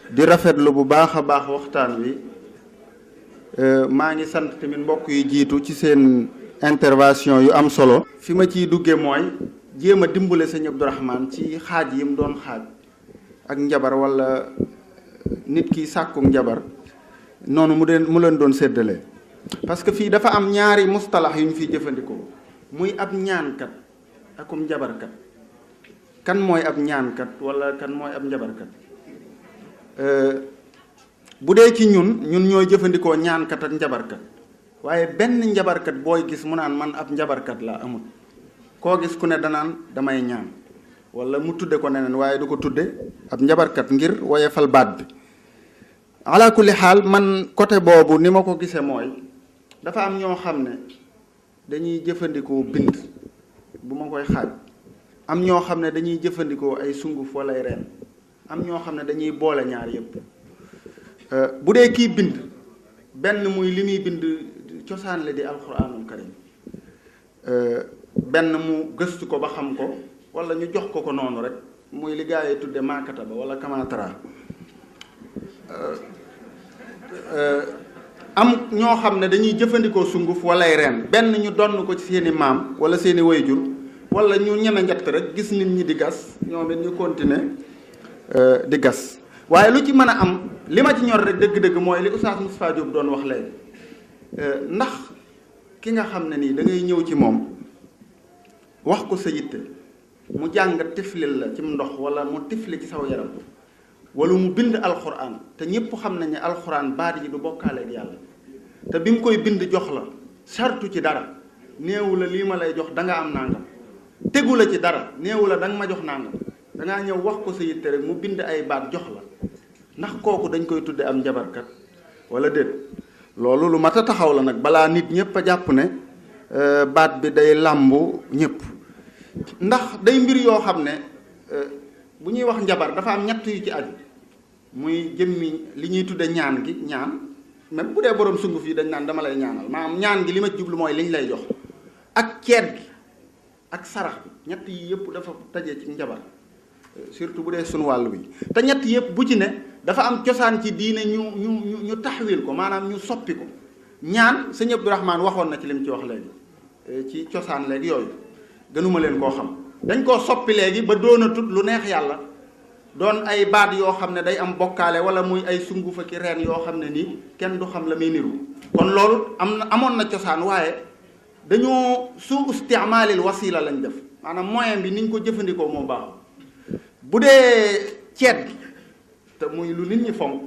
di rafetlu bu baax a baax waxtaan wi maa ngi sant tamit mbokk yi jiitu ci seen intervention yu am solo. fi ma ciy duggee mooy jéem a dimbale sëñ Abdourahmane ci xaaj yi mu doon xaaj ak njabar wala nit ki sàkku njabar noonu mu leen doon séddale. parce que fii dafa am ñaari mustalax yu ñu fiy jëfandikoo muy ab ñaankat akum njabarkat. kan mooy ab ñaankat wala kan mooy ab njabarkat bu dee ci ñun ñooy jëfandikoo ñaankat ak njabarkat waaye benn njabarkat booy gis mu naan man ab njabarkat laa amul. koo gis ku ne danaan damay ñaan wala mu tudde ko neneen waaye du ko tudde ab njabarkat ngir woyefal baat bi. ala kulli xaal man côté boobu ni ma ko gisee mooy dafa am ñoo xam ne dañuy jëfandikoo bind bu ma koy xaaj. am ñoo xam ne dañuy jëfandikoo ay sunguf wala ay reen am ñoo xam ne dañuy boole ñaar yépp bu dee kii bind benn muy li muy bind cosaan la di alxuraanul karim benn mu gëstu ko ba xam ko wala ñu jox ko noonu rek muy li gaa yi tudde maakata ba wala kamatara am ñoo xam ne dañuy jëfandikoo sunguf wala ay reen benn ñu donn ko ci seeni maam wala seeni wayjur wala ñu ñeme njett rek gis nit ñi di gas ñoom it ñu continuer di gas waaye lu ci mën a am li ma ci ñor rek dëgg-dëgg mooy li Oustaz Moustapha Diop doon wax léegi ndax ki nga xam ne nii da ngay ñëw ci moom wax ko sa yitte mu jàng tiflil la ci ndox wala mu tifli ci saw yaram wala mu bind alxuraan te ñëpp xam nañ ne alxuraan baat yi du bokkaale ak yàlla te bi mu koy bind jox la sartu ci dara néewu la lii ma lay jox da nga am nangam. tegu la ci dara néewu la danga ma jox nangam dangaa ñëw wax ko sa yitte rek mu bind ay baat jox la ndax kooku dañ koy tudde am njabarkat wala déet loolu lu mat a taxaw la nag balaa nit ñëpp a jàpp ne baat bi day làmbu ñëpp ndax day mbir yoo xam ne bu ñuy wax njabar dafa am ñett yu ci aju muy jëmmi li ñuy tudde ñaan gi ñaan même bu dee borom sunguf yi dañ naan dama lay ñaanal maanaam ñaan gi li ma jublu mooy liñ lay jox ak ceet gi ak sarax bi ñett yi yëpp dafa tajee ci njabar surtout bu dee sunu wàll bi te ñett yëpp bu ci ne dafa am cosaan ci diine ñu taxawil ko maanaam ñu soppi ko ñaan sëñ Abdourahmane waxoon na ci lim ci wax léegi ci cosaan léegi yooyu gënuma leen koo xam dañ koo soppi léegi ba doonatut lu neex yàlla doon ay baat yoo xam ne day am bokkaale wala muy ay sungufa ki reen yoo xam ne nii kenn du xam la muy niru kon loolu amoon na cosaan waaye dañoo su isticmaalil wasila lañ def maanaam moyen bi niñ ko jëfandikoo moo baaxul bu dee ceet gi te muy lu nit ñi fonk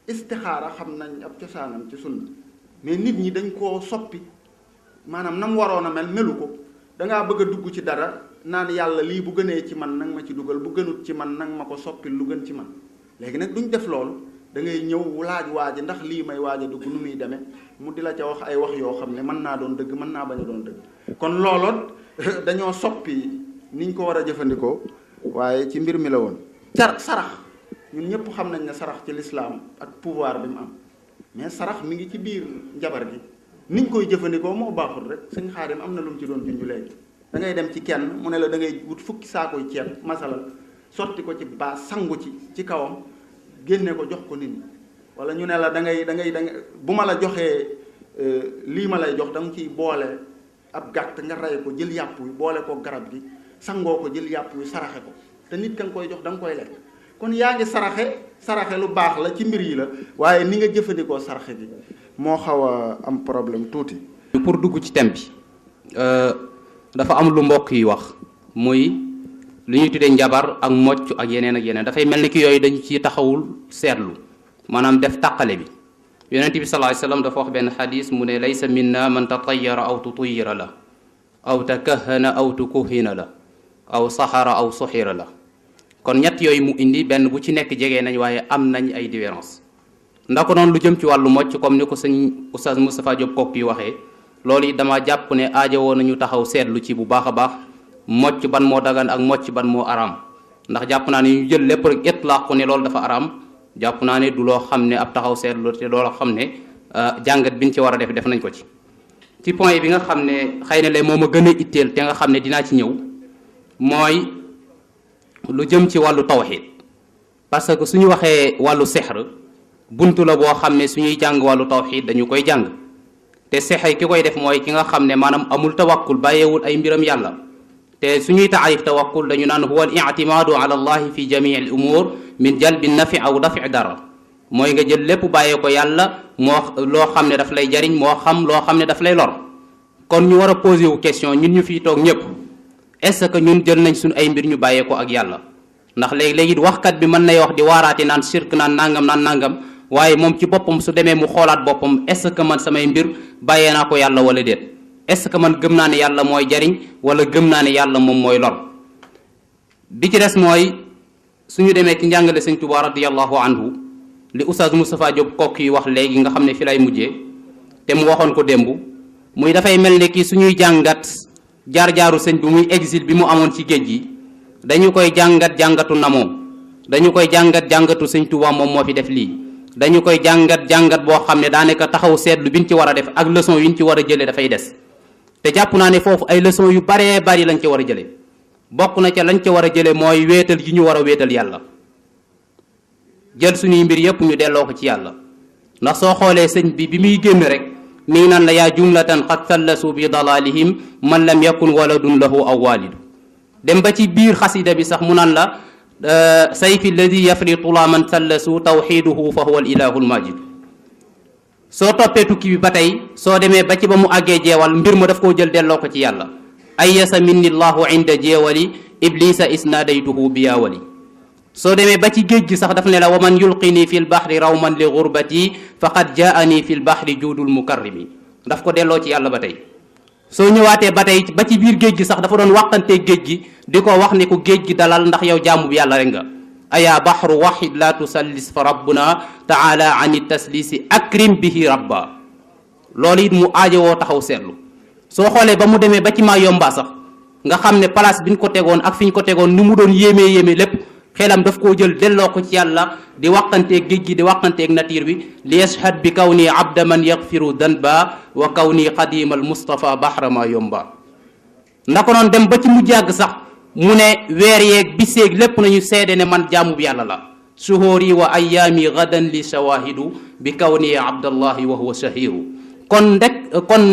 istixaara xam nañ ab cosaanam ci sunna mais nit ñi dañ koo soppi maanaam nam waroon a melu ko dangaa bëgg a dugg ci dara naan yàlla lii bu gënee ci man nag ma ci dugal bu gënut ci man nag ma ko soppil lu gën ci man léegi nag duñ def loolu da ngay ñëw laaj waaji ndax lii may waaj a dugg nu muy demee mu di la ca wax ay wax yoo xam ne mën naa doon dëgg mën naa bañ a doon dëgg kon looloot dañoo soppi niñ ko war a jëfandikoo waaye ci mbir mi la woon. sarax ñun ñëpp xam nañ ne sarax ci lislaam ak pouvoir bi mu am mais sarax mi ngi ci biir njabar gi niñ koy jëfandikoo moo baaxul rek sëñ Xaadim am na lu mu ci doon junj léegi da ngay dem ci kenn mu ne la da ngay wut fukki saakoy ceeb masalal sotti ko ci baa sangu ci kawam génne ko jox ko nit ñi wala ñu ne la da ngay bu ma la joxee lii ma lay jox da nga ciy boole ab gàtt nga rey ko jël yàpp wi boole ko garab gi sangoo ko jël yàpp wi saraxe ko te nit ka nga koy jox da nga koy lekk kon yaa ngi saraxe lu baax la ci mbir yi la waaye ni nga jëfandikoo saraxe gi moo xaw a am problème tuuti. pour dugg ci thème bi dafa am lu mbokk yi wax muy lu ñuy tuddee njabar ak mocc ak yeneen dafay mel ni ki yooyu dañu ci taxawul seetlu maanaam def tàqale bi yonent bi sallallahu alayhi wasallam dafa wax benn xadis mu ne laysa minna man tatayyara aw tutuyira la aw takahana aw tukuhina la aw saxara aw suxira la kon ñett yooyu mu indi benn bu ci nekk jege nañ waaye am nañ ay différence ndax ko noonu lu jëm ci wàllu mocc comme ni ko sëñ Oustaz Moustapha Diop Kokki yi waxee loolu it dama jàpp ne aajowoo nañu taxaw seetlu ci bu baax a baax mocc ban moo dagan ak mocc ban moo araam ndax jàpp naa ne ñu jël lépp rek itlaq ko ne loolu dafa araam jàpp naa ne du loo xam ne ab taxaw seetlu te loolu xam ne jàngat biñ ci war a def nañ ko ci point bi nga xam ne xëy na lay moom a gën a itteel te nga xam ne dinaa ci ñëw mooy lu jëm ci wàllu tawxiid parce que suñu waxee wàllu sixr buntu la boo xam ne suñuy jàng wàllu tawxiid dañu koy jàng te sixr ki koy def mooy ki nga xam ne maanaam amul tawakkul bàyyeewul ay mbiram yàlla te suñuy taarif tawakkul dañu naan huwa al ictimaadu ala allahi fi jamii al umur min jalbi nafi aw dafi dara mooy nga jël lépp bàyyee ko yàlla moo loo xam ne daf lay jariñ moo xam loo xam ne daf lay lor kon ñu war a posé wu question ñun ñu fiy toog ñëpp est-ce que ñun jël nañ suñu ay mbir ñu bàyyee ko ak yàlla ndax léegi-léegi waxkat bi mën nay wax di waaraate naan shirk naan nangam waaye moom ci boppam su demee mu xoolaat boppam est-ce que man samay mbir bàyyee naa ko yàlla wala déet est-ce que man gëm naa ne yàlla mooy jariñ wala gëm naa ne yàlla moom mooy lor bi ci des mooy suñu demee ci njàngale sëñ Tuubaa radiyallahu anhu li Oustaz Moustapha Diop kokk yi wax léegi nga xam ne fi lay mujjee te mu waxoon ko démb muy dafay mel ni kii suñuy jàngat jaar-jaaru sëñ bi muy exil bi mu amoon ci géej gi dañu koy jàngatu namoo dañu koy jàngatu sëñ Tuubaa moom moo fi def lii dañu koy jàngat boo xam ne daanaka taxaw seetlu bi ñu ci war a def ak leçon yu ñu ci war a jëlee dafay des te jàpp naa ne foofu ay leçon yu baree bari lañ ci war a jëlee bokk na ca lañ ca war a jëlee mooy wéetal yi ñu war a wéetal yàlla jël suñuy mbir yépp ñu delloo ko ci yàlla ndax soo xoolee sëñ bi muy génn rek mi ngi naan la yaa jumlatan qad sallasu bi dalalihim man lam yakun waladun lahu aw walidu dem ba ci biir xasida bi sax mu naan la sayfi alladi yafritu la man sallasu tawxiduhu fa huwa al ilahu al majid soo toppee tukki bi ba tey soo demee ba ci ba mu àggee jeewal mbir ma daf koo jël delloo ko ci yàlla ayyasa minni llahu inda jeewali iblisa isnaadaytuhu biyaawali soo demee ba ci géej gi sax daf ne la wa man yulqini fi lbahri rawman li gurbati faqad jaani fi lbahri juudul mukarrimi daf ko delloo ci yàlla ba tey soo ñëwaatee ba tey ba ci biir géej gi sax dafa doon waxantee géej gi di ko wax ne ko géej gi dalal ndax yow jaamu bi yàlla rek nga ayaa bahru wahid la tusallis fa rabbuna taala an taslisi akrim bihi rabba loolu it mu aajowoo taxaw seetlu soo xoolee ba mu demee ba ci maa yomba sax nga xam ne place bi ñu ko tegoon ak fi ñu ko tegoon ni mu doon yéemee lépp xelam daf koo jël delloo ko ci yàlla di waxanteeg géej gi di waxanteeg nature bi li yashhad bi kaw nii abda man yaghfiru danba wa kaw nii xadimal Mustafa bahra ma yomba ndako noonu dem ba ci mu jàgg sax mu ne weer yeeg biseeg lépp nañu seede ne man jaamu bi yàlla la suhóori wa ayaami gadan li shawahidu bi kaw nii abdallahi wa huwa shahiru kon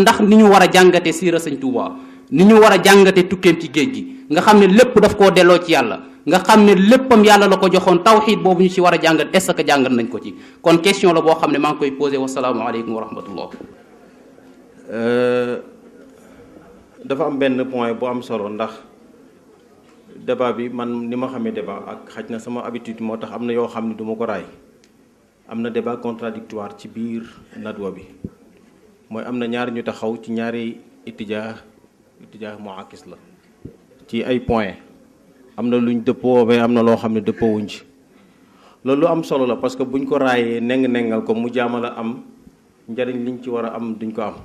ndax ni ñu war a jàngate siira sëñ Tuubaa ni ñu war a jàngate tukkeem ci géej gi nga xam ne lépp daf koo delloo ci yàlla nga xam ne léppam yàlla la ko joxoon tawxiid boobu ñu ci war a jàngat est-ce que jàngat nañ ko ci kon question la boo xam ne maa ngi koy posé wasalaamu aleykum wa rahmatullah. dafa am benn point bu am solo ndax débat bi man ni ma xamee débat ak xaj na sama habitude moo tax am na yoo xam ne du ma ko raay am na débat contradictoire ci biir nadwa bi mooy am na ñaar ñu taxaw ci ñaari itijaa muakis la ci ay point am na luñ dëppoo mais am na loo xam ne dëppoo wuñ ci loolu lu am solo la parce que buñ ko raayee nengal ko mu jaamala am njariñ liñ ci war a am duñ ko am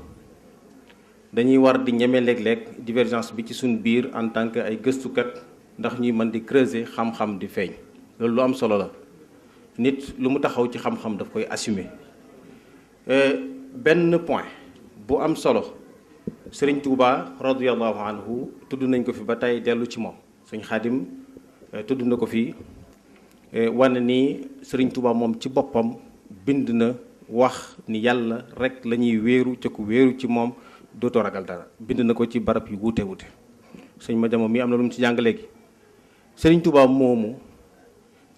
dañuy war di ñeme léeg-léeg divergence bi ci suñ biir en tant que ay gëstukat ndax ñuy mën di creuser xam-xam di feeñ loolu lu am solo la nit lu mu taxaw ci xam-xam daf koy assumer. benn point bu am solo Sëriñ Tuuba radiyallahu anhu tudd nañ ko fi ba tey dellu ci moom Sëñ Xaadim tudd na ko fii wane ni Sëriñ Tuuba moom ci boppam bind na wax ni yàlla rek la ñuy wéeru ca ku wéeru ci moom dootoo ragal dara bind na ko ci barab yu wuute sëñ ma jamo mi am na lu mu ci jàng léegi Sëriñ Tuuba moomu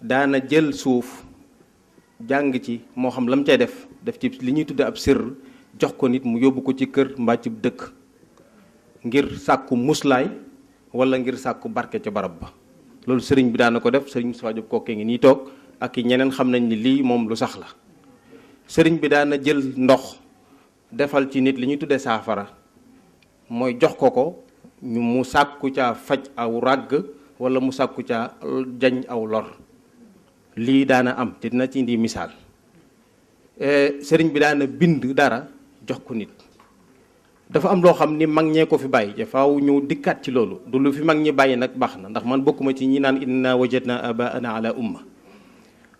daana jël suuf jàng ci moo xam la mu cay def ci li ñuy tudde ab sirr jox ko nit mu yóbbu ko ci kër mbaa ci dëkk ngir sàkku muslaay wala ngir sàkku barke ca barab ba loolu sëriñ bi daana ko def sëriñ Moustapha Diop kookee ngi nii toog ak i ñeneen xam nañ ni lii moom lu sax la sëriñ bi daana jël ndox defal ci nit li ñuy tuddee saafara mooy jox ko mu sàkku caa faj aw ràgg wala mu sàkku caa jañ aw lor lii daana am te dina ci indi misaal sëriñ bi daana bind dara jox ko nit dafa am loo xam ni mag ñee ko fi bàyyi te faaw ñu dikkaat ci loolu du lu fi mag ñi bàyyi nag baax na ndax man bokkuma ci ñi naan inna wajadna abaana ala umma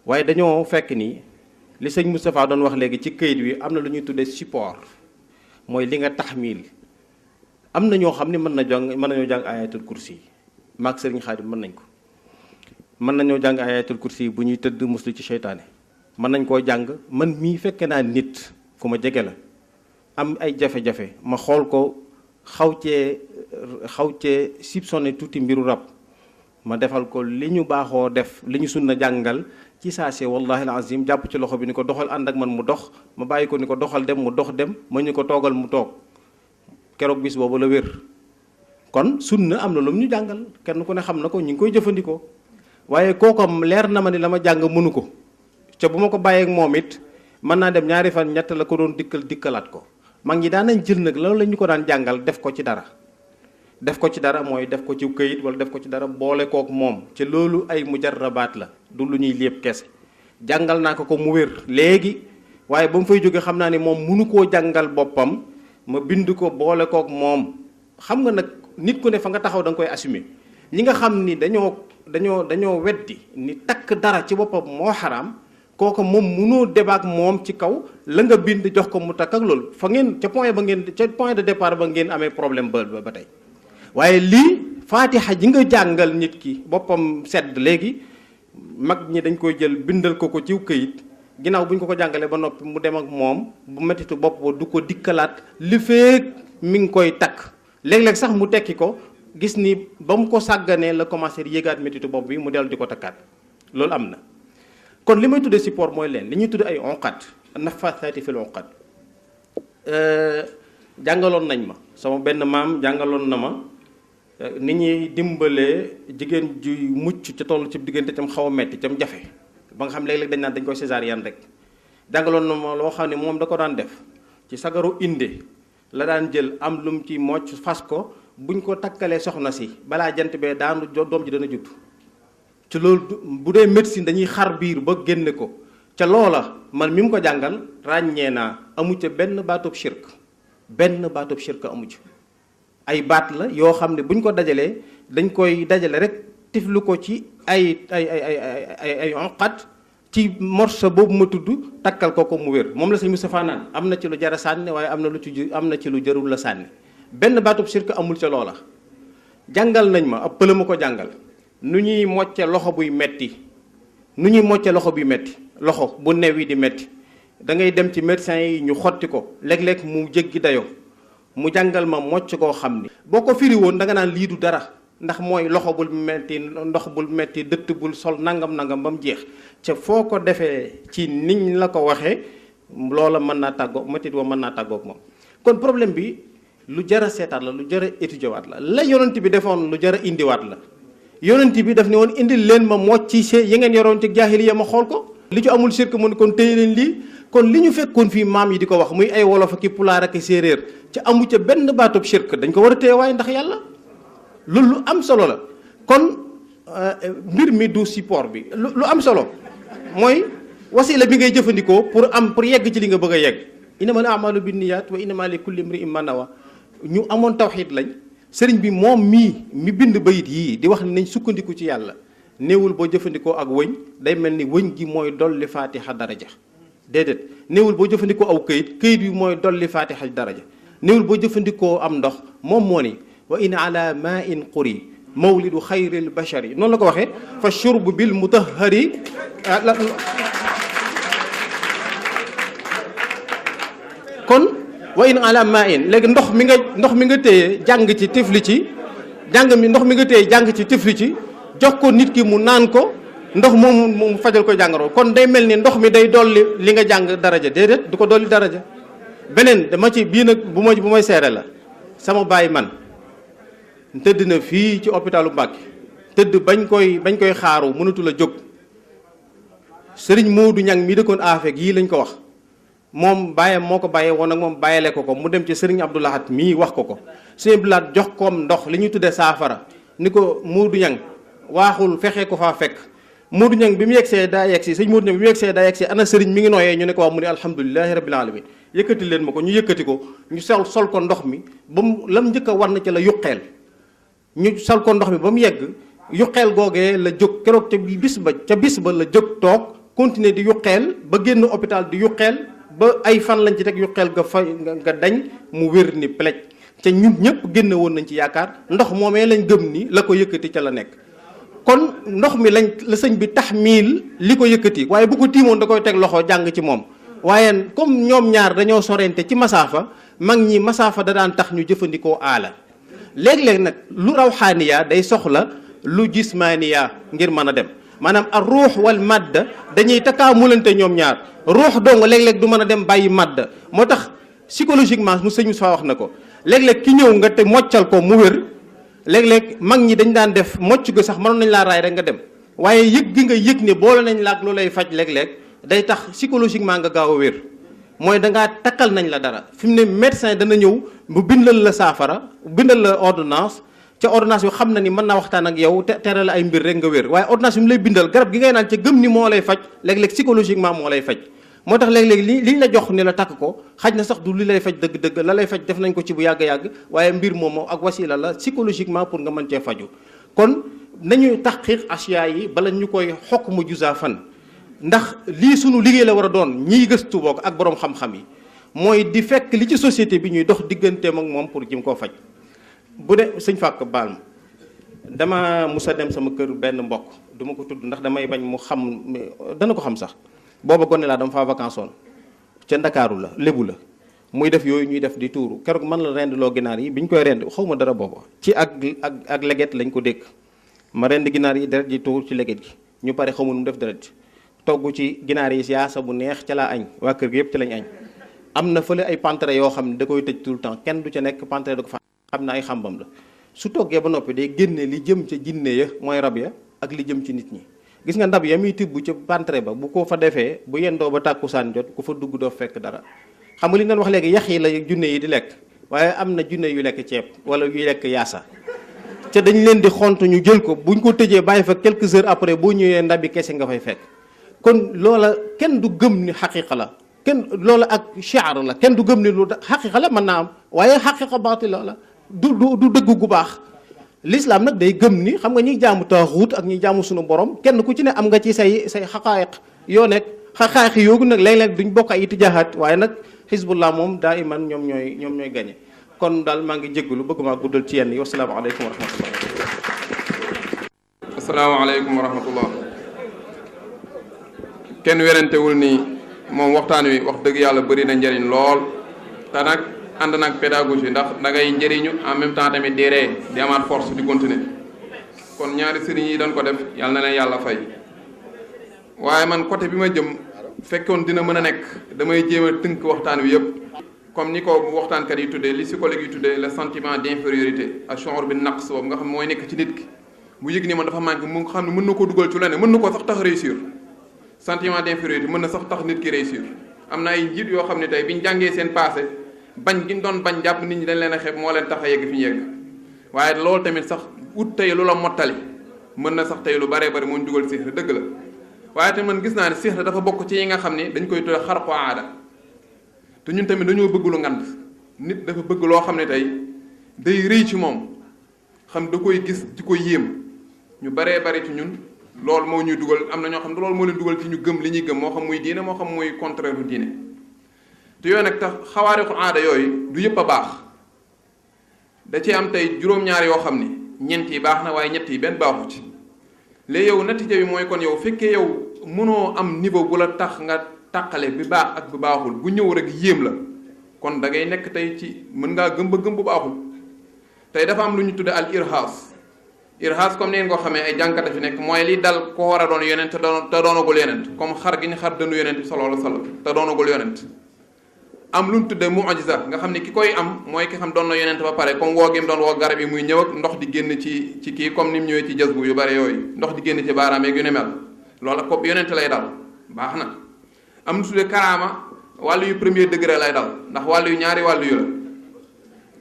waaye dañoo fekk ni li sëñ Moustapha doon wax léegi ci këyit wi am na lu ñuy tuddee support mooy li nga taxmil am na ñoo xam ne mën nañoo jàng ayatul kursi yi maag sëriñ Xaadim mën nañ ko mën nañoo jàng ayatul kursi bu ñuy tëdd muslu ci seytaane mën nañ koo jàng. man mii fekke naa nit ku ma jege la am ay jafe-jafe ma xool ko xaw cee soupçonné tuuti mbiru rab ma defal ko li ñu baaxoo def li ñu sunna jàngal ci saase wallahi alazim jàpp ci loxo bi ni ko doxal ànd ak man mu dox ma bàyyi ko ni ko doxal dem mu dox dem ma ñu ko toogal mu toog keroog bis boobu la wér. kon sunna am na lu mu ñu jàngal kenn ku ne xam na ko ñu ngi koy jëfandikoo waaye kookom leer na ma ni la ma jàng mënu ko ca bu ma ko bàyyee ak moom it mën naa dem ñaari fan ñett la ko doon dikkalaat ko. mag ñi daan nañ jël nag loolu la ñu ko daan jàngal def ko ci dara mooy def ko ci këyit wala def ko ci dara boole kook moom ca loolu ay mujarrabaat la du lu ñuy léeb kese. jàngal naa ko mu wér léegi waaye ba mu fay jóge xam naa ni moom mënu koo jàngal boppam ma bind ko boole kook moom. xam nga nag nit ku ne fa nga taxaw da nga koy assumer ñi nga xam ni dañoo weddi ni takk dara ci boppam moo xaraam kooku moom mënoo débat ak moom ci kaw la nga bind jox ko mu takk ak loolu fa ngeen ca point de départ ba ngeen amee problème ba tey. waaye lii faatixa ji nga jàngal nit ki boppam sedd léegi mag ñi dañ koy jël bindal ko ciw këyit ginnaaw bu ñu ko jàngalee ba noppi mu dem ak moom bu mettitu bopp ba du ko dikkalaat li feek mi ngi koy takk léeg-léeg sax mu tekki ko gis ni ba mu ko sàgganee la commencé di yéegaat mettitu bopp bi mu dellu di ko takkaat loolu am na. kon li may tuddee support mooy leen li ñuy tuddee ay onqat nafasaati fil onqat jàngaloon nañ ma sama benn maam jàngaloon na ma ni ñuy dimbalee jigéen ju mucc ca toll ci diggante cam xaw a metti cam jafe ba nga xam léeg-léeg dañ naan dañ koy césarienne rek. jàngaloon na ma loo xam ne moom da ko daan def ci sagaru inde la daan jël am lum ci mocc fas ko buñ ko takkalee soxna si balaa jant bee daanu doom ji dana judd. ci loolu bu dee médecine dañuy xar biir ba génne ko ca loola man mi mu ko jàngal ràññee naa amu ca benn baatub shirk amu ci ay baat la yoo xam ne buñ ko dajalee dañ koy dajale rek tiflu ko ci ay onqat ci morso boobu ma tudd takkal ko mu wér moom la sëñ Moustapha naan am na ci lu jar a sànni waaye am na ci lu jarul la sànni benn baatub shirk amul ca loola. jàngal nañ ma ab pël ma ko jàngal nu ñuy mocce loxo buy metti loxo bu new yi di metti da ngay dem ci médecin yi ñu xotti ko léeg-léeg mu jéggi dayoo mu jàngal ma mocc koo xam ni boo ko firi woon da nga naan lii du dara ndax mooy loxo bul metti ndox bul metti dëtt bul sol nangam ba mu jeex ca foo ko defee ci niñ la ko waxee loola mën naa tàggoo métit wa mën naa tàggoog moom. kon problème bi lu jar a seetaat la lu jar a étudier waat la yonent bi defoon lu jar a indiwaat la. yonent bi daf ne woon indil leen ma mocc ci yi ngeen yoroon ci jaahiliya ma xool ko li ci amul sirk mu ne kon téye leen lii kon li ñu fekkoon fii maam yi di ko wax muy ay wolof ak pulaar ak séeréer ci amu ca benn baatub sirk dañ ko war a téye waaye ndax yàlla loolu lu am solo la. kon mbir mi du support bi lu am solo mooy wasila bi ngay jëfandikoo pour yegg ci li nga bëgg a yegg. innamal a'malu binniyat wa innama li kulli imri'in ma nawa ñu amoon tawxiid lañ. sëriñ bi moom mi bind bayit yii di wax ni nañ sukkandiku ci yàlla néewul boo jëfandikoo ak wëñ day mel ni wëñ gi mooy dolli faatixa daraja déedéet néewul boo jëfandikoo aw këyit bi mooy dolli faatixa daraja néewul boo jëfandikoo am ndox moom moo ni wa in ala ma in quri mawlidu xayril bashari noonu la ko waxee fa shurb bil mutahhari kon wa in ala ma in léegi ndox mi nga téye jàng ci tifli ci ndox mi nga téye jàng ci tifli ci jox ko nit ki mu naan ko ndox moom mu fajal ko jàngoro kon day mel ni ndox mi day dolli li nga jàng daraja déedéet du ko dolli daraja. beneen dama ci bii nag bu may seere la sama baay man tëdd na fii ci hôpitalu Mbàkke tëdd bañ koy xaaru mënatul a jóg sëriñ Moodu Ñang mi dëkkoon afek yii lañ ko wax moom bàyyam moo ko bàyyee woon ak moom bàyyile ko mu dem ci sëriñ Abdou Lahad mii wax ko sëriñ Abdou Lahad jox koom ndox li ñuy tuddee saafara ni ko Moodu Ñang waaxul fexe ko faa fekk Moodu Ñang bi mu yegsee daa yegsi sëñ Moodu Ñang bi mu yegsee daa yegsi ana sëriñ mi ngi nooyee ñu ne ko waaw mu ne alhamdulilahi rabbil alamin yëkkati leen ma ko ñu yëkkati ko ñu sol ko ndox mi ba mu lam njëkk a war na ci la yuqeel ñu sol ko ndox mi ba mu yegg yuqeel googee la jóg keroog ca bis ba la jóg toog continuer di yuqeel ba génn hôpital di yuqeel ba ay fan lañ ci teg yuqeel nga dañ mu wér ni plec ca ñun ñëpp génne woon nañ ci yaakaar ndox moomee lañ gëm ni la ko yëkkati ca la nekk kon ndox mi lañ la sëñ bi taxmiil li ko yëkkati waaye bu ko tiimoon da koy teg loxo jàng ci moom. waaye comme ñoom ñaar dañoo sorente ci masaafa mag ñi masaafa da daan tax ñu jëfandikoo aala léeg-léeg nag lu rawxaaniya day soxla lu jismaaniya ngir mën a dem maanaam ar ruux wal madda dañuy takaamulante ñoom ñaar ruux dong léeg-léeg du mën a dem bàyyi madda moo tax psychologiquement mu sëñ Moussa wax na ko léeg-léeg ki ñëw nga te moccal ko mu wér léeg-léeg mag ñi dañ daan def mocc ga sax mënoon nañ laa raay rek nga dem waaye yëg gi nga yëg ne boole nañ la ak lu lay faj léeg-léeg day tax psychologiquement nga gaaw a wér mooy dangaa takkal nañ la dara fi mu ne médecin dana ñëw mu bindal la saafara bindal la ordonnance ca ordonnance bi xam na ni mën naa waxtaan ak yow te tere la ay mbir rek nga wér waaye ordonnance bi mu lay bindal garab gi ngay naan ca gëm ni moo lay faj léeg-léeg psychologiquement moo lay faj moo tax léeg-léeg liñ la jox ni la takk ko xaj na sax du li lay faj dëgg-dëgg la lay faj def nañ ko ci bu yàgg-yàgg waaye mbir moomu ak wasila la psychologiquement pour nga mën cee faju kon nañu taxqiq asiya yi bala ñu koy xokk mu jusa fan ndax lii sunu liggéey la war a doon ñiy gëstu bokk ak borom xam-xam yi mooy di fekk li ci société bi ñuy dox digganteem ak moom pour jëm koo faj bu de sëñ fàkk baal ma dama musa dem sama kër benn mbokk duma ko tudd ndax damay bañ mu xam dana ko xam sax booba gone laa dama faa vacances woon ca ndakaaru la lébu la muy def yooyu ñuy def di tuuru keroog man la rendloo ginaar yi bi ñu koy rend xaw ma dara booba ci ak leget lañ ko dégg ma rend ginaar yi deret ji tuur ci leget gi ñu pare xamul mu def deret ji togg ci ginaar yi siyaasa bu neex ca laa añ waa kër gi yëpp ca lañ añ am na fële ay pantre yoo xam ne da koy tëj tout le temps kenn du ca nekk pantre da ko fa xam na ay xambam la su toggee ba noppi day génne li jëm ca jinne ya mooy rab ya ak li jëm ci nit ñi gis nga ndab ya muy tibb ca pantre ba bu ko fa defee bu yendoo ba tàkkusaan jot ku fa dugg doo fekk dara xam nga li ñu doon wax léegi yax yi la junne yi di lekk waaye am na junne yu lekk ceeb wala yu lekk yaasa ca dañ leen di xont ñu jël ko buñ ko tëjee bàyyi fa quelques heures après boo ñëwee ndabi kese nga fay fekk kon loola kenn du gëm ni xaqiqa la kenn loola ak shiar la kenn du gëm ni lu xaqiqa la mën naa am waaye xaqiqa baatila la du dëgg gu baax l'islam nag day gëm ni xam nga ñiy jaamu taaxuut ak ñiy jaamu sunu borom kenn ku ci ne am nga ci say xaqaayiq yoo nekk xaqaayiq yoogu nag léeg-léeg duñ bokk ay itijaahaat waaye nag xisbullah moom daa iman ñoom ñooy gañe kon daal maa ngi jéggalu bëgg maa guddal ci yenn yi wasalaamaaleykum wa rahmatullah asalaamaaleykum wa rahmatullah kenn werantewul ni moom waxtaan wi wax dëgg yàlla bëri na njëriñ lool te nag ànd nag pédagogie ndax da ngay njëriñu en même temps tamit di ree di amaat force di continuer kon ñaari sëriñ yi dañ ko def yàlla na leen yàlla fay waaye man côté bi ma jëm fekkoon dina mën a nekk damay jéem a tënk waxtaan wi yëpp comme ni ko waxtaankat yi tuddee li psychologue yi tuddee le sentiment d'infériorité ak shu'ur bi naqs boobu nga xam mooy nekk ci nit ki mu yëg ni man dafa manqué mu nga xam ne mën na ko dugal ci leneen mën na ko sax tax réussir sentiment d'infériorité mën na sax tax nit ki réussir am na ay njiit yoo xam ne tey bi ñu jàngee seen passé bañ gi ñu doon bañ jàpp nit ñi dañ leen a xeeb moo leen tax a yegg fi ñu yegg waaye loolu tamit sax ut tey lu la mottali mën na sax tey lu baree bari moo ñu dugal sixra dëgg la waaye tamit man gis naa ne sixra dafa bokk ci yi nga xam ne dañ koy tudde xarqu aada te ñun tamit dañoo bëgg lu ngand nit dafa bëgg loo xam ne tey day rëy ci moom xam da koy gis di ko yéem ñu baree bari ci ñun loolu moo ñuy dugal am na ñoo xam ne loolu moo leen dugal ci ñu gëm li ñuy gëm moo xam muy diine moo xam muy contraire u diine te yooyu nag tax xawaariqu aada yooyu du yëpp a baax da ci am tey juróom-ñaar yoo xam ne ñeent yi baax na waaye ñett yi benn baaxu ci léegi yow natija bi mooy kon yow fekkee yow mënoo am niveau bu la tax nga tàqale bi baax ak bi baaxul bu ñëw rek yéem la kon da ngay nekk tey ci mën ngaa gëm ba gëm bu baaxul tey dafa am lu ñu tudde al irhaas comme ni ngeen ko xamee ay jànkata fi nekk mooy li dal ko war a doon yonent te doonagul yonent comme xar gi ñu xar dëndu yonent bi sallallahu alayhi wasallam te doonagul yonent am lu ñu tudde mu'jiza nga xam ne ki koy am mooy ki xam doon na yonent ba pare comme woo gi mu doon woo garab yi muy ñëw ak ndox di génn ci kii comme ni mu ñëwee ci jazbu yu bare yooyu ndox di génn ci baaraam yeeg yu ne mel loolu ko yonent lay dal baax na am lu tudde karaama wàllu yu premier degré lay dal ndax wàllu yu ñaari wàllu yu la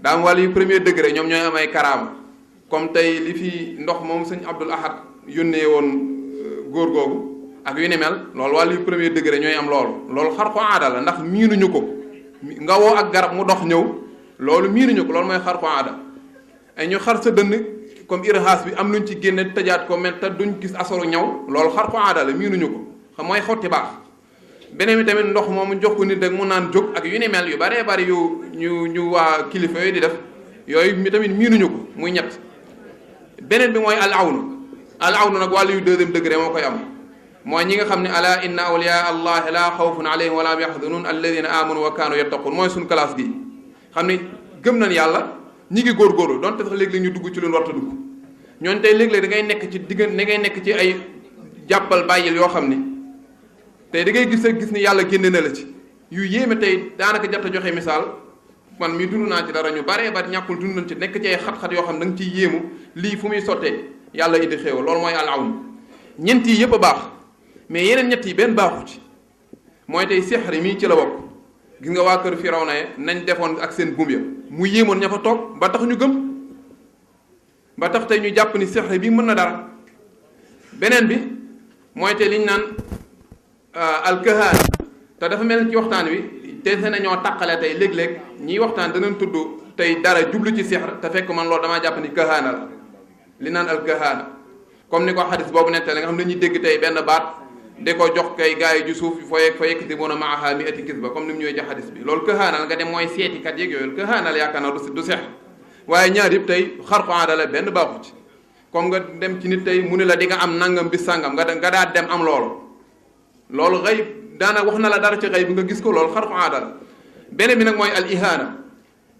daa am wàllu yu premier degré ñoom ñooy am ay karaama comme tey li fi ndox moom sëñ Abdul Ahad yónnee woon góor googu ak yu ne mel loolu wàllu yu premier degré ñooy am loolu xar ko aada la ndax miinuñu ko nga woo ak garab mu dox ñëw loolu miinuñu ko loolu mooy xar ko aada ay ñu xar sa dënn comme irhaas bi am luñ ci génne tëjaat ko mel te duñ gis asoru ñaw loolu xar ko aada la miinuñu ko xam mooy xotti baax beneen bi tamit ndox moomu jox ko nit rek mu naan jóg ak yu ni mel yu baree bari yu ñu waa kilifa yooyu di def yooyu mi tamit miinuñu ko muy ñett beneen bi mooy al awnu al awnu nag wàllu yu deuxième degré moo koy am mooy ñi nga xam ne ala inna awliya allahi la xawfun alayhim wala hum yaxzanun alladina amanu wa kaanu yattaqun mooy suñ classe gi xam ne gëm nañ yàlla ñi ngi góorgóorlu donte sax léeg-léeg ñu dugg ci lu warta dugg ñooñu tey léeg-léeg da ngay nekk ci diggante da ngay nekk ci ay jàppal bàyyil yoo xam ni tey da ngay gis ni yàlla génne na la ci yu yéeme tey daanaka jot a joxe misaal man mii dund naa ci dara ñu baree bari ñàkkul dund nañ ci nekk ci ay xat-xat yoo xam ne da nga ciy yéemu lii fu muy sottee yàlla indi xéewal loolu mooy al awn ñent yi yëpp a baax mais yeneen ñett yi benn baaxu ci mooy tey sixri mii ci la bokk gis nga waa kër Firawna nañ defoon ak seen buum ya mu yéemoon ña fa toog ba tax ñu gëm ba tax tey ñu jàpp ni sixri bi mën na dara beneen bi mooy tey liñ naan alkahaana te dafa mel ni ci waxtaan wi te se nañoo tàqale tey léeg-léeg ñiy waxtaan danañ tudd tey dara jublu ci sixr te fekk man loolu damaa jàpp ni kahaana la li naan alkahaana comme ni ko xadis boobu nettale nga xam ne dañuy dégg tey benn baat di ko jox kay gars yi ju suuf fa yaktibuuna maaha mi'ati kisba comme ni mu ñëwee ci xadis bi loolu kahaanal nga dem mooy seetikat yeeg yooyu kahaanal yaakaar naa du seex waaye ñaar yëpp tey xarqu aada la benn baaxu ci comme nga dem ci nit tey mu ne la di nga am nangam bis sàngam nga daa dem am loolu xëy daana wax na la dara ci xëy bi nga gis ko loolu xarqu aada la beneen bi nag mooy al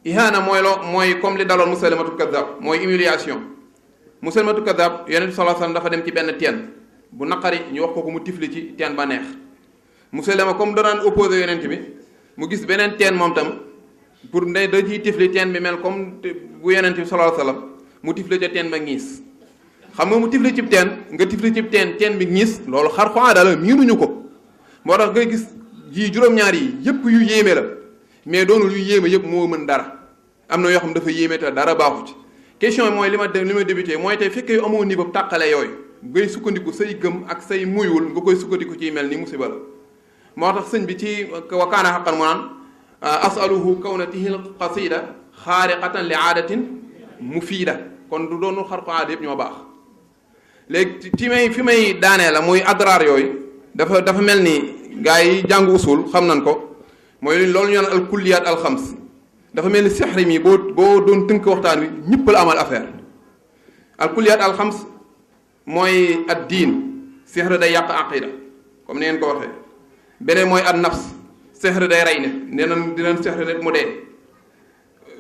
ihaana mooy comme li daloon Musaylimatu kaddaab mooy humiliation Musaylimatu kaddaab yonent bi sallallahu alayhi wasallam dafa dem ci benn teen bu naqari ñu wax ko mu tifli ci teen ba neex Musaylima comme da daan opposé yonent bi mu gis beneen teen moom tam pour ne da ciy tifli teen bi mel comme bu yonent bi sallallahu alayhi wasallam mu tifli ca teen ba ngiis xam nga mu tifli cib teen nga tifli cib teen bi ngiis loolu xarqu aada la miinuñu ko moo tax ngay gis ji juróom-ñaar yi yëpp yu yéeme la mais doonul yu yéeme yëpp moo mën dara am na yoo xam dafa yéeme te dara baaxu ci question yi mooy li ma débuté mooy tey fekkee yu amoo niveau tàqale yooyu ngay sukkandiku say gëm ak say muyul nga koy sukkandiku ciy mel ni musiba la moo tax sëñ bi ci wa kaana xaqan mu naan asaluhu kawnatihi qasida xaariqatan li aadatin mufiida kon du doonul xarqu aada yëpp ñoo baax léegi fi may daanee la muy adraar yooyu dafa mel ni gars yi jàngu usul xam nañ ko mooy loolu ñu naan al kulliyaat al xams dafa mel ni sixri mi boo doon tënk waxtaan wi ñëpp la amal affaire al kulliyaat al xams mooy ad diin sixri day yàq aqida comme ni ngeen ko waxee beneen mooy ad nafs sixri day rey nit nee nañ dinañ sixri nit mu dee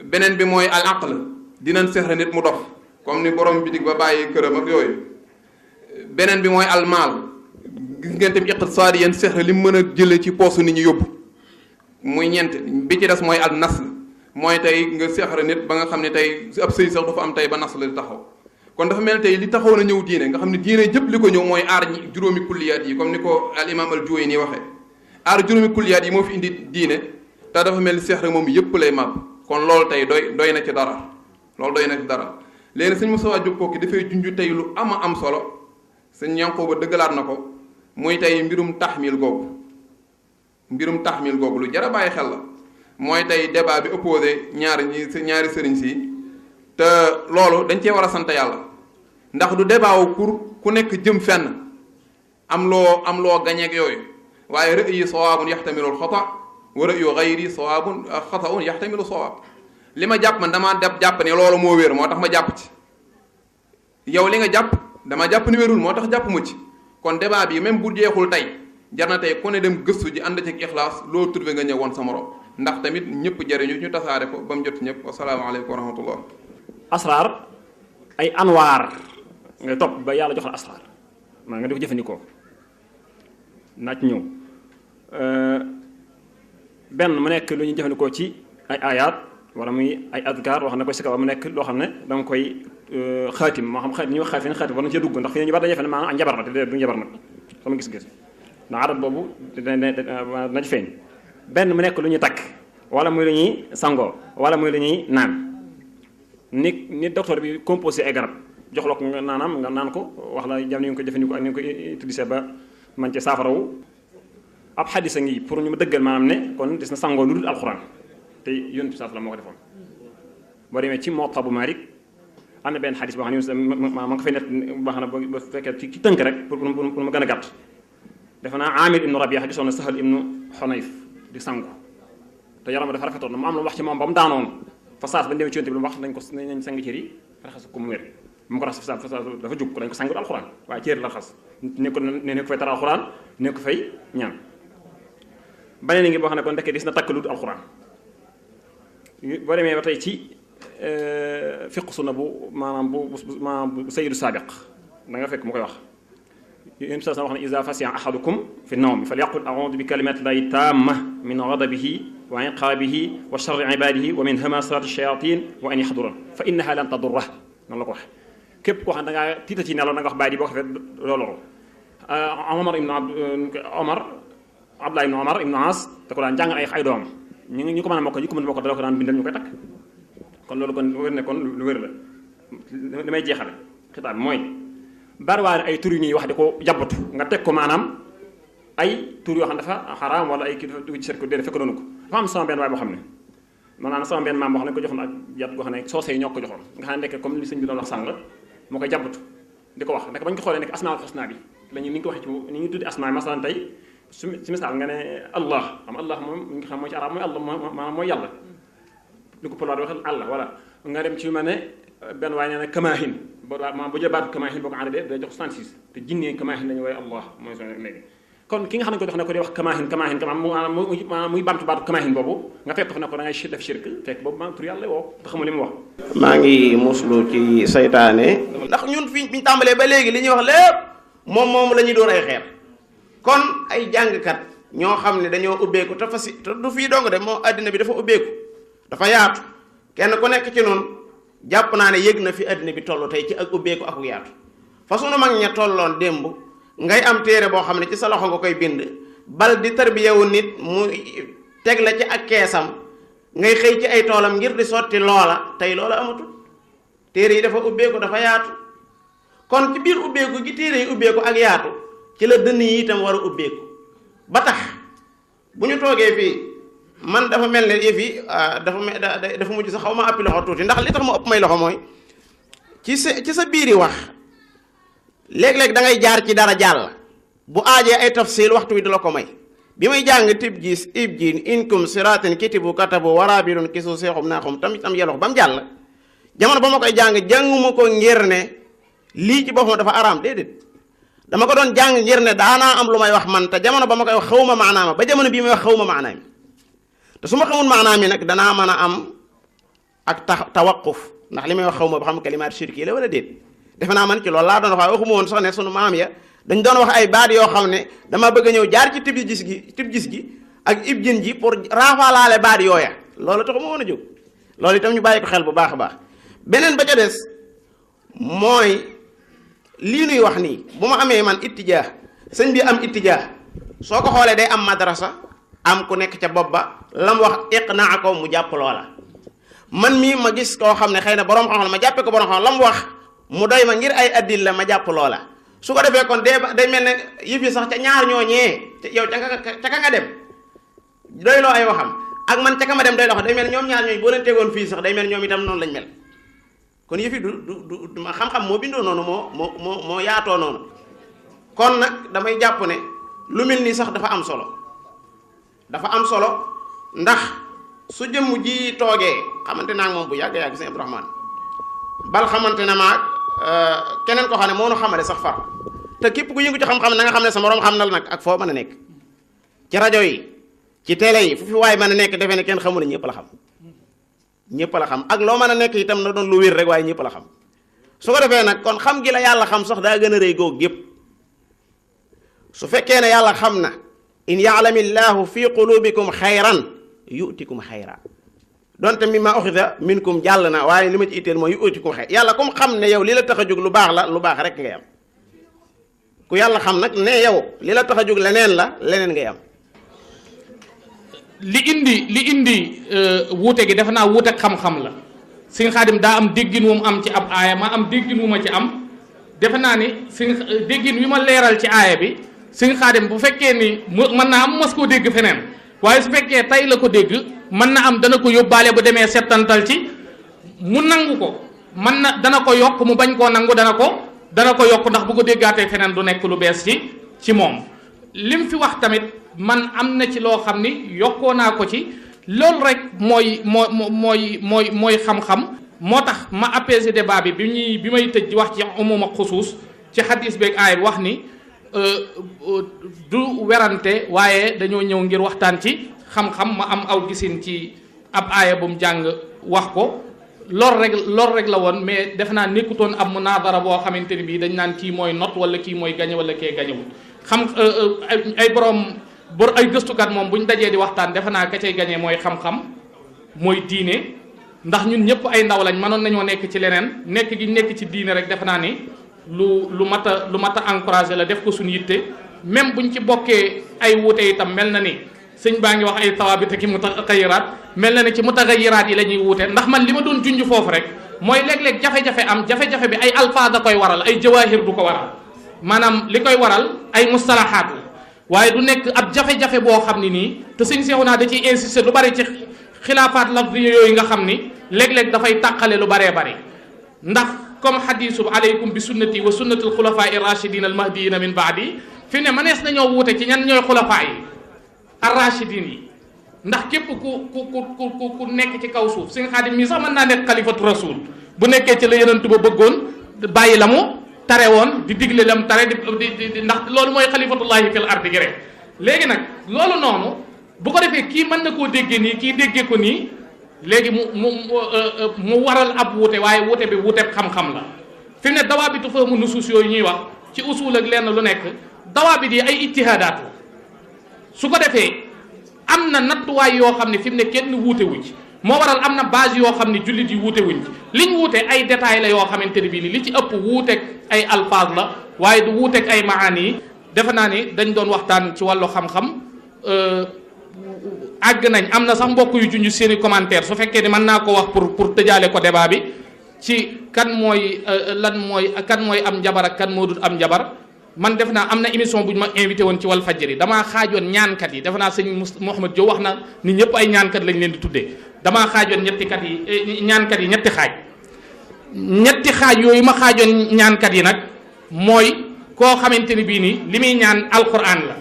beneen bi mooy al aql dinañ sixri nit mu dof comme ni borom bitig ba bàyyi këram ak yooyu beneen bi mooy al maal gis ngeen tamit iqtisaadi yéen sixri li mu mën a jële ci poosu nit ñi yóbbu muy ñeent bi ci des mooy al nasl mooy tey nga sixri nit ba nga xam ne tey ab sëy sax dafa am tey ba nasl di taxaw kon dafa mel tey li taxaw na ñëw diine nga xam ne diine jëpp li ko ñëw mooy aar juróomi kulliyaat yi comme ni ko al imam al Juwayni waxee aar juróomi kulliyaat yi moo fi indi diine te dafa mel ni sixri moom yëpp lay màbb kon loolu tey doy na ci dara loolu doy na ci dara léegi sëñ Moussa Diop kooku dafay junj tey lu am solo sëñ Yankuba bëggalaat na ko muy tey mbirum taxmil googu lu jar a bàyyi xel la mooy tey débat bi opposé ñaari sëriñ si te loolu dañ cee war a sant yàlla ndax du débat wu pour ku nekk jëm fenn am loo gañeeg yooyu waaye ra'yi sawaabun yaxtamilul xata wa ra'yu gayri sawaabun xataun yaxtamilu sawaab li ma jàpp man damaa jàpp ne loolu moo wér moo tax ma jàpp ci yow li nga jàpp dama jàpp ni wérul moo tax jàpp mu ci kon débat bi même bu jeexul tey jar na tey ku ne dem gëstu ji ànd ci ixlaas loo trouvé nga ñëw woon sa morom ndax tamit ñëpp jëriñu ñu tasaare ko ba mu jot ñëpp wasalaamaaleykum wa rahmatullah asraar ay anwaar ngay topp ba yàlla jox la asraar maa nga di ko jëfandikoo naaj ñëw benn mu nekk lu ñuy jëfandikoo ci ay ayaat wala muy ay adkaar loo xam ne koy sikka mu nekk loo xam ne da nga koy xaatim moo xam xaatim ñu wax xaatim war na cee dugg ndax fi ñu bari dañuy defe ne maanaam njabar la te du njabar nag sama gis-gis ndax adat boobu na ci feeñ benn mu nekk lu ñuy takk wala muy lu ñuy sangoo wala muy lu ñuy naan ni docteur bi composé ay garab jox la ko nga naanam nga naan ko wax la jam ni nga ko jëfandikoo ak ni nga ko utilisé ba man ci saafarawu ab xadis a ngi pour ñu ma dëggal maanaam ne kon des na sangoo lu dul alxuraan te yonent bi sallallahu alayhi wasallam moo ko defoon boo demee ci Muwatta bu Maalik am na benn xadis boo xam ne ma nga fay net boo xam ne ba fekkee ci tënk rek pour ma gën a gàtt defe naa Amir ibnu Rabi'a gisoon na Sahal ibnu Xunayf di sangu te yaram dafa rafetoon mu am lu wax ci moom ba mu daanoon fa saas ba ñu demee ci yonent bi lu mu wax nañ sang cër yi raxas ko mu wér mu ko raxas dafa jug ko dañ ko sàngut alxuraan waaye ci yére la xas ne ko fay tara alxuraan ne ko fay ñaan banee ngi boo xam ne kon ndekkee dis na takk lu alxuraan boo demee ba tey ci fiqh sunna bu maanaam bu sayyidu saabiq da nga fekk mu koy wax yéen saa wax ne iza fasiya ahadukum fi nawmi falyaqul a'udhu bi kalimati llahi tamma min ghadabihi wa iqabihi wa sharri ibadihi wa min hamasati shayatin wa an yahdurun fa innaha lan tadurra noonu la ko wax képp koo xam ne da ngaa tiita ci nelaw na nga wax bàyyi di boo ko defee loolu Abdullah ibn Omar ibn As da ko daan jàngal ay doom ñu ko mën a mokk ñu ko mën a mokk da ko daan bindal ñu koy takk kon loolu kon wér ne kon lu wér la damay jeexale xitaab mooy bariwaane ay tur yu ñuy wax di ko jàbbatu nga teg ko maanaam ay tur yoo xam ne dafa xaraam wala ay kii dafa dugg ci seet ko déedéet fekk doonu ko dafa am sama benn waay boo xam ne maanaam sama benn maam boo xam ne ko joxoon ak jàpp goo xam ne soosé yi ñoo ko joxoon nga xam ne nekk comme li sëñ bi doon wax sàng moo koy jàbbatu di ko wax nekk bañ ko xoolee nekk asmaul husna bi lañu ni ñu ko waxee ci ni ñu tuddi asmaa masalan tey su misaal nga ne allah moom mi nga xam mooy ci arab mooy allah maanaam mooy yàlla li ko pëlwaat di waxal allah voilà nga dem ci ma ne benn waaye nee na kamaahin maanaam bu jël baatu kamaahin boo ko àndee day jox 66 te jinnee kamaahin lañu wooye allah mooy so léegi kon ki nga xam ne ko jox ne ko di wax kamaahin maanaam muy bamtu baatu kamaahin boobu nga fekk fa ne ko da ngay def shirk fekk boobu maanaam tur yàlla woo te xamul li mu wax. maa ngi muslu ci saytaane ndax ñun fi ñu tàmbalee ba léegi li ñuy wax lépp moom la ñuy doon ay xeer kon ay jàngkat ñoo xam ne dañoo ubbeeku te du fii dong de moo àddina bi dafa ubbeeku dafa yaatu kenn ku nekk ci noonu jàpp naa ne yëg na fi àddina bi toll tey ci ak ubbeeku ak yaatu fa sunu mag ña tolloon démb ngay am téere boo xam ne ci sa loxo nga koy bind bal di tarbiyawu nit mu teg la ci ak keesam ngay xëy ci ay toolam ngir di sotti loola tey loola amatul téere yi dafa ubbeeku dafa yaatu kon ci biir ubbeeku gi téere yi ubbeeku ak yaatu ci la dënn yi itam war a ubbeeku ba tax bu ñu toogee fii man dafa mel ne yëf yi dafa mujj sa xaw ma appi loxo tuuti ndax li tax mu ëpp may loxo mooy ci sa biiri wax léeg-léeg da ngay jaar ci dara jàll bu aajee ay tafsil waxtu wi du la ko may bi may jàng tib gis ib jiin inkum siratin kitibu katabu warabirun kisu seexum naaxum tam yelox ba mu jàll jamono ba ma koy jàng jànguma ko ngir ne lii ci boppam dafa araam déedéet dama ko doon jàng ngir ne daanaa am lu may wax man te jamono ba ma koy wax xawma maanaama ba jamono bii may wax xawma maanaami te su ma xamul maanaam yi nag danaa mën a am ak tawaquf ndax li may wax xawma ba xam kalimaat shirki la wala déet defe naa man ci loolu laa doon wax waaye waxuma woon sax ne sunu maam ya dañ doon wax ay baat yoo xam ne dama bëgg a ñëw jaar ci tib gis gi ak ib jin ji pour raafaalaale baat yooya loolu taxu ma woon a jóg loolu itam ñu bàyyi ko xel bu baax a baax beneen ba ca des mooy lii nuy wax nii bu ma amee man ittijaa sëñ bi am ittijaa soo ko xoolee day am madrasa am ku nekk ca bopp ba lam wax iqnaa ko mu jàpp loola man mii ma gis koo xam ne xëy na borom xam-xam ma jàppee ko borom xam lam wax mu doy ma ngir ay addil la ma jàpp loola su ko defee kon day mel ne yëf yi sax ca ñaar ñooñee yow ca ka nga dem doy loo ay waxam ak man ca ka ma dem doy loo xam day mel ñoom ñaar ñooñu boo leen tegoon fii sax day mel ñoom itam noonu lañ mel kon yëf yi du ma xam-xam moo bindoo noonu moo yaatoo noonu kon nag damay jàpp ne lu mel nii sax dafa am solo ndax su jëmm ji toogee xamante naa moom bu yàgg-yàgg sëñ Abdourahmane bal xamante na maag keneen ko xam ne moo nu xamale sax far te képp ku yëngu ci xam-xam na nga xam ne sa moroom xam na la nag ak foo mën a nekk ci rajo yi ci télé yi fu fi waay mën a nekk defee ne kenn xamul ñëpp la xam ak loo mën a nekk itam na doon lu wér rek waaye ñëpp la xam su ko defee nag kon xam gi la yàlla xam sax daa gën a rëy googu gépp su fekkee ne yàlla xam na in ya'lamillahu fi qulubikum xayran yu'tikum xayra donte mi ma oxida minkum jàll na waaye li ma ci itteel mooy yu'tikum xayra yàlla comme xam ne yow li la tax a jóg lu baax la lu baax rek ngay am ku yàlla xam nag ne yow li la tax a jóg leneen la leneen ngay am. li indi wuute gi defe naa wuute xam-xam la Sëñ Xaadim daa am déggin wu mu am ci ab aaya ma am déggin wu ma ci am defe naa ni déggin wi ma leeral ci aaya bi Sëñ Xaadim bu fekkee ni mën naa am mas koo dégg feneen waaye su fekkee tey la ko dégg mën na am dana ko yóbbaale bu demee settantal ci mu nangu ko dana ko yokk mu bañ koo nangu dana ko yokk ndax bu ko déggaatee feneen du nekk lu bees ci moom lim fi wax tamit man am na ci loo xam ni yokkoo naa ko ci loolu rek mooy xam-xam moo tax ma apaiser débat bi bi may tëj wax ci umum ak xusuus ci xadis beeg aay bi wax ni du werante waaye dañoo ñëw ngir waxtaan ci xam-xam ma am aw gisin ci ab aaya bu mu jàng wax ko lor rek la woon, mais def naa nekkutoon ab munaadara boo xamante ni bii dañ naan kii mooy not wala kii mooy gañe wala kee gañewul xam ay ay gëstukat moom bu ñu dajee di waxtaan defe naa ka cay gañee mooy xam-xam mooy diine, ndax ñun ñëpp ay ndaw lañ mënoon nañoo nekk ci leneen nekk gi nekk ci diine rek defe naa ni lu mat a encouragé la def ko suñu yitte, même buñ ci bokkee ay wuute itam mel na ni sëñ baa ngi wax ay tawaabit ki mutaxayiraat, mel na ni ci mutaxayiraat yi la ñuy wuute, ndax man li ma doon junj foofu rek mooy léeg-léeg jafe-jafe am, jafe-jafe bi ay alfaaz da koy waral, ay jawaahir du ko waral, maanaam li koy waral ay mustalahaat la waaye du nekk ab jafe-jafe boo xam ne nii te sëñ Seexuna da ciy insister lu bari ci xilaafaat lafzi yooyu nga xam ni léeg-léeg dafay tàqale lu baree bari, ndax comme xadiisu aleykum bi sunnati wa sunnati alxulafaa irrachidin almahdiyina min baadi fi ne mënees nañoo wuute ci ñan ñooy xulafaa yi arrachidin yi, ndax képp ku nekk ci kaw suuf sëñ Xaadim mii sax mën naa nekk xalifatu rasul bu nekkee ci la Yonent ba bëggoon bàyyi la mu tare woon di digle lam tare di ndax loolu mooy xalifatullahi fil ardi gi rek. léegi nag loolu noonu bu ko defee kii mën na koo déggee nii kii déggee ko nii léegi mu waral ab wuute, waaye wuute bi wuuteeb xam-xam la. fi mu ne dawaabitu fahmu nusuus yooyu ñuy wax ci usul ak lenn lu nekk dawaabit yi ay ijtihaadaat la su ko defee am na nattuwaay yoo xam ne fi mu ne kenn wuute wu ci, moo waral am na base yoo xam ne jullit yi wuute wuñ ci, liñ wuute ay détails la yoo xamante ne bii ni li ci ëpp wuuteeg ay alfaaz la waaye du wuuteeg ay maani yi. defe naa ni dañ doon waxtaan ci wàllu xam-xam àgg nañ, am na sax mbokk yu junj seeni commentaire su fekkee ni mën naa ko wax pour tëjaale ko débat bi ci kan mooy kan mooy am njabar ak kan moo dul am njabar. man def naa am na émission bu ñu ma invité woon ci wal fajri damaa xaajoon ñaankat yi, defe naa sëñ Mouhamed Diop wax na ni ñëpp ay ñaankat lañ leen di tuddee, damaa xaajoon ñaankat yi ñetti xaaj yooyu ma xaajoon ñaankat yi nag mooy koo xamante ni bii nii li muy ñaan alquran la,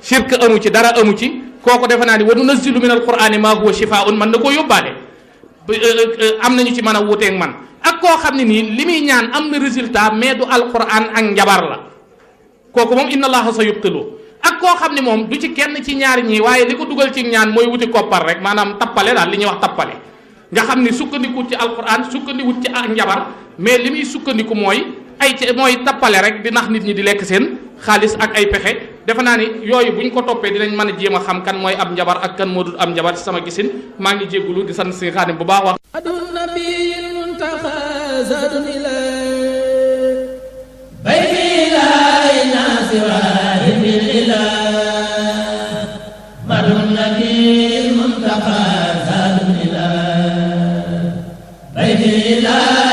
shirk amu ci dara amu ci, kooku defe naa ni wa nunazzilu min alqurani ma huwa shifaa'un man na koo yóbbaale, am nañu ci mën a wuuteeg man, ak koo xam ne nii li muy ñaan am na résultat mais du alquran ak njabar la, kooku moom inna allaha sa yubtilu, ak koo xam ne moom du ci kenn ci ñaari ñii waaye li ko dugal ci ñaan mooy wuti koppar rek, maanaam tappale daal li ñuy wax tappale, nga xam ni sukkandikut ci alquran sukkandikut ci ak njabar mais li muy sukkandiku mooy mooy tappale rek di nax nit ñi di lekk seen xaalis ak ay pexe. defe naa ni yooyu buñ ko toppee dinañ mën a jéem a xam kan mooy ab njabar ak kan moo dul am njabar ci sama gisin. maa ngi jéggulu di sant si Xaadim bu baax wax la